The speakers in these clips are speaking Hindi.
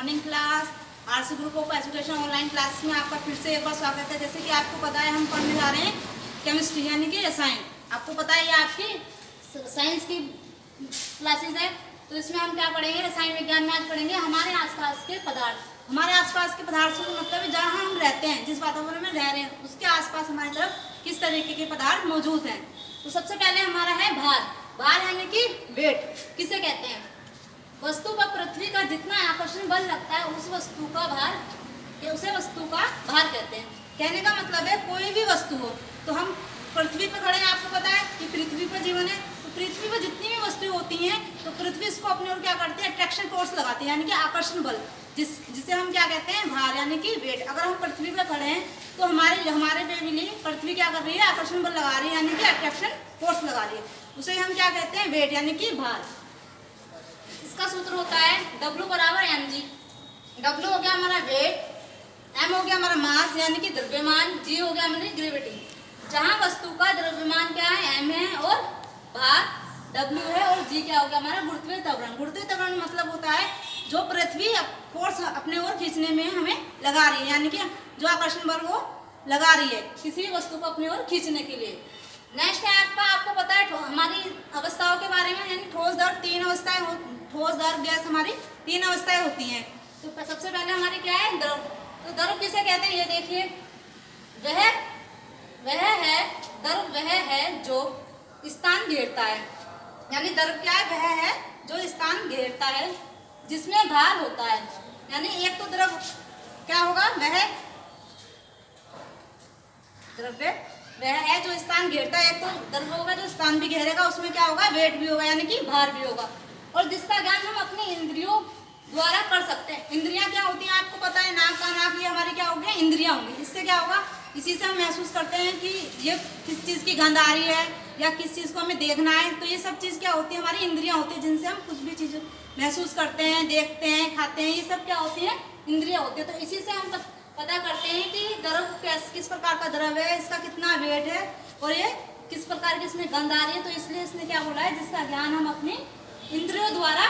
Morning class RC group of education online class में आपका फिर से एक बार स्वागत है। जैसे कि आपको पता है हम पढ़ने जा रहे हैं केमिस्ट्री यानी कि रसायन। आपको पता है ये आपकी साइंस की क्लासेस है, तो इसमें हम क्या पढ़ेंगे, रसायन विज्ञान में आज पढ़ेंगे हमारे आसपास के पदार्थ। हमारे आसपास के पदार्थों का मतलब है जहाँ हम रहते हैं, जिस वातावरण में रह रहे हैं उसके आसपास हमारी तरफ किस तरीके के पदार्थ मौजूद हैं। तो सबसे पहले हमारा है भार। भार यानी कि वेट किसे कहते हैं? वस्तु पर पृथ्वी का जितना आकर्षण बल लगता है उस वस्तु का भार, उसे वस्तु का भार कहते हैं। कहने का मतलब है कोई भी वस्तु हो, तो हम पृथ्वी पर खड़े हैं, आपको पता है कि पृथ्वी पर जीवन है, तो पृथ्वी पर जितनी भी वस्तुएं होती हैं तो पृथ्वी इसको अपनी ओर क्या करती है, अट्रैक्शन फोर्स लगाती है यानी कि आकर्षण बल, जिसे हम क्या कहते हैं, भार यानी कि वेट। अगर हम पृथ्वी पर खड़े हैं तो हमारे पे भी पृथ्वी क्या कर रही है, आकर्षण बल लगा रही है यानी कि अट्रैक्शन फोर्स लगा रही है, उसे हम क्या कहते हैं, वेट यानी कि भार। इसका सूत्र होता है W बराबर mg। W हो गया हमारा वेट, m हो गया हमारा मास यानी कि द्रव्यमान, g हो गया हमारी ग्रेविटी। जहां वस्तु का द्रव्यमान क्या है, m है, और भार W है, और g क्या हो गया हमारा गुरुत्वीय त्वरण। गुरुत्वीय त्वरण मतलब होता है जो पृथ्वी फोर्स अपने ओर खींचने में हमें लगा रही है, यानी कि जो आकर्षण बल वो लगा रही है किसी भी वस्तु को अपनी ओर खींचने के लिए। नेक्स्ट है आपको पता है हमारी अवस्थाओं के बारे में, यानी ठोस द्रव तीन अवस्थाएं, ठोस द्रव गैस हमारी तीन अवस्थाएं होती हैं। तो सबसे पहले हमारी क्या है, द्रव। तो द्रव किसे कहते हैं, ये देखिए, वह है द्रव, वह है जो स्थान घेरता है, यानी द्रव क्या है, वह है जो स्थान घेरता है जिसमें भार होता है। यानी एक तो द्रव क्या होगा, वह द्रव्य वह है जो स्थान घेरता है, एक तो द्रव होगा जो स्थान भी घेरेगा, उसमें क्या होगा, वेट भी होगा यानी कि भार भी होगा, और जिसका ज्ञान हम अपने इंद्रियों द्वारा कर सकते हैं। इंद्रियां क्या होती हैं आपको पता है, नाक का नाक, ये हमारी क्या होगी, इंद्रियां होंगी। इससे क्या होगा, इसी से हम महसूस करते हैं कि ये किस चीज़ की गंध आ रही है या किस चीज़ को हमें देखना है, तो ये सब चीज़ क्या होती है, हमारी इंद्रियां होती है, जिनसे हम कुछ भी चीज़ महसूस करते हैं, देखते हैं, खाते हैं, ये सब क्या होती है, इंद्रियां होती है। तो इसी से हम पता करते हैं कि द्रव किस प्रकार का द्रव है, इसका कितना वेट है, और ये किस प्रकार की इसमें गंध आ रही है। तो इसलिए इसने क्या बोला है, जिसका ज्ञान हम अपने इंद्रियों द्वारा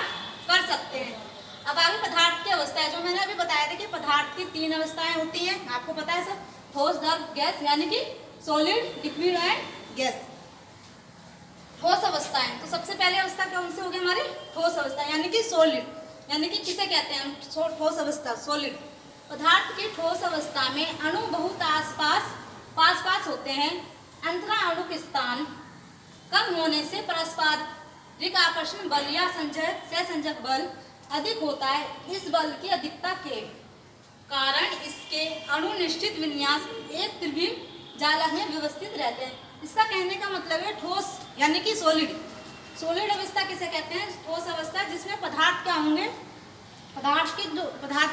कर सकते हैं। अब आगे पदार्थ की अवस्था है, जो मैंने अभी बताया था कि पदार्थ की तीन अवस्थाएं होती हैं, आपको पता है सर, ठोस द्रव गैस यानी कि सॉलिड लिक्विड एंड गैस। ठोस अवस्थाएं, तो सबसे पहले अवस्था कौन सी होगी हमारी, ठोस अवस्था यानी कि सॉलिड, यानी कि किसे कहते हैं हम, ठोस अवस्था सॉलिड। पदार्थ की ठोस अवस्था में अणु बहुत पास होते हैं। अंतरा अणु के स्थान कम होने से पारस्परिक आकर्षण बल या सहसंजक बल अधिक होता है। इस बल की अधिकता के कारण इसके अणु निश्चित विन्यास एक त्रिविम जालक में व्यवस्थित रहते हैं। इसका कहने का मतलब है ठोस यानी कि सॉलिड अवस्था किसे कहते हैं, ठोस अवस्था जिसमें पदार्थ क्या होंगे, पदार्थ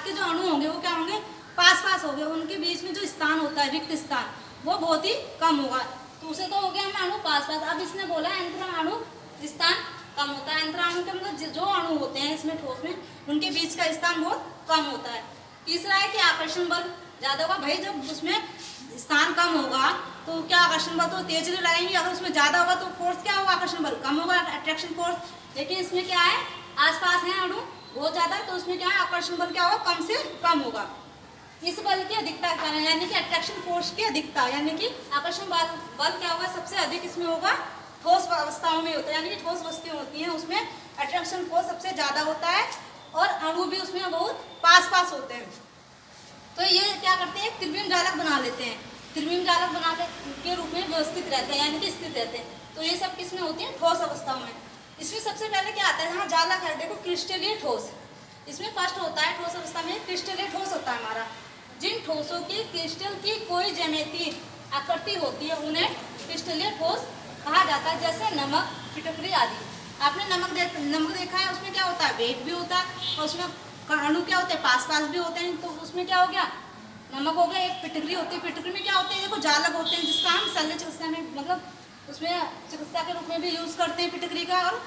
के जो अणु होंगे वो क्या होंगे, पास होंगे, उनके बीच में जो स्थान होता है, रिक्त स्थान, वो बहुत ही कम होगा। तो उसे तो हो गया हमें अणु पास। अब इसने बोला अंतरा अणु स्थान कम होता है। अंतरा अणु के मतलब जो अणु होते हैं इसमें ठोस में, उनके बीच का स्थान बहुत कम होता है। तीसरा है कि आकर्षण बल ज्यादा होगा। भाई जब उसमें स्थान कम होगा तो क्या आकर्षण बल तो तेज लगाएंगे, अगर उसमें ज्यादा होगा तो फोर्स क्या होगा, आकर्षण बल कम होगा, अट्रैक्शन फोर्स। लेकिन इसमें क्या है, आसपास है अणु बहुत ज्यादा, तो उसमें क्या है, आकर्षण बल क्या होगा, कम से कम होगा। इस बल की अधिकता कारण यानी कि अट्रैक्शन फोर्स की अधिकता, यानी कि आकर्षण बल क्या होगा, सबसे अधिक इसमें होगा ठोस अवस्थाओं में होता है, यानी कि ठोस वस्तुएं होती हैं उसमें अट्रैक्शन फोर्स सबसे ज्यादा होता है, और अणु भी उसमें बहुत पास होते हैं। तो ये क्या करते हैं, त्रिविम जालक बना लेते हैं, त्रिविम जालक बनाने के रूप में व्यवस्थित रहते हैं यानी कि स्थित रहते हैं। तो ये सब किसमें होती है, ठोस अवस्थाओं में। इसमें सबसे पहले क्या आता है, जहाँ जालक है देखो, क्रिस्टलीय ठोस, इसमें फर्स्ट होता है ठोस अवस्था में क्रिस्टलीय ठोस होता है हमारा। जिन ठोसों की क्रिस्टल की कोई ज्यामितीय आकृति होती है उन्हें क्रिस्टलीय ठोस कहा जाता है, जैसे नमक, फिटकरी आदि। आपने नमक देखा है, उसमें क्या होता है, वेट भी होता है, और उसमें अणु क्या होते हैं, पास भी होते हैं। तो उसमें क्या हो गया, नमक हो गया। एक फिटकरी होती है, फिटकरी में क्या होते हैं, देखो जालक होते हैं, जिसका हम शल्य चिकित्सा में मतलब उसमें चिकित्सा के रूप में भी यूज करते हैं फिटकरी का, और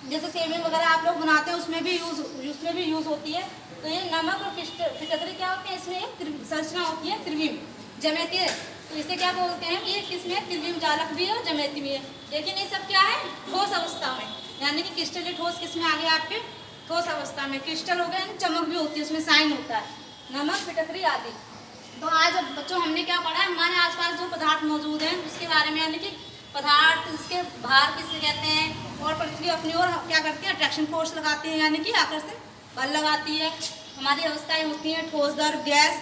जैसे सेविंग वगैरह आप लोग बनाते हैं उसमें भी यूज होती है। तो ये नमक और फिटकरी क्या होते हैं, इसमें एक संरचना होती है त्रिविम ज्यामितीय, तो इसे क्या बोलते हैं, ये किसमें त्रिविम जालक भी है और ज्यामिति भी है। लेकिन ये सब क्या है, ठोस अवस्था में, यानी कि क्रिस्टलीय ठोस किसमें आ गया आपके, ठोस अवस्था में। क्रिस्टल हो गया यानी चमक भी होती है, उसमें साइन होता है, नमक, फिटकरी आदि। तो आज बच्चों हमने क्या पढ़ा, हमारे आसपास जो पदार्थ मौजूद हैं उसके बारे में, यानी कि पदार्थ, इसके भार किसे कहते हैं, और पृथ्वी अपनी ओर क्या करती है, अट्रैक्शन फोर्स लगाती है, यानी कि आकर्षण बल लगाती है। हमारी अवस्थाएं होती हैं ठोस, द्रव, गैस,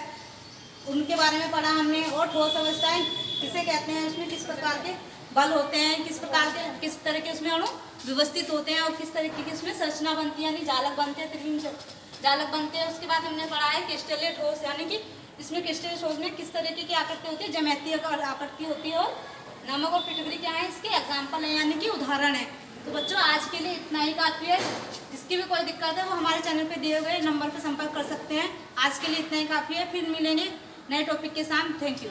उनके बारे में पढ़ा हमने। और ठोस अवस्थाएं किसे कहते हैं, उसमें किस प्रकार के बल होते हैं, किस तरह के उसमें अणु व्यवस्थित होते हैं, और किस तरीके की उसमें संरचना बनती है, यानी जालक बनते हैं, त्रिविम जालक बनते हैं। उसके बाद हमने पढ़ा है क्रिस्टलीय ठोस, यानी कि इसमें क्रिस्टलीय ठोस में किस तरीके की आकृति होती है, ज्यामितीय आकृति होती है। और नमक और फिटकरी क्या है, इसके एग्जाम्पल है, यानी कि उदाहरण है। तो बच्चों आज के लिए इतना ही काफ़ी है। जिसकी भी कोई दिक्कत है वो हमारे चैनल पे दिए गए नंबर पर संपर्क कर सकते हैं। आज के लिए इतना ही काफ़ी है, फिर मिलेंगे नए टॉपिक के साथ। Thank you.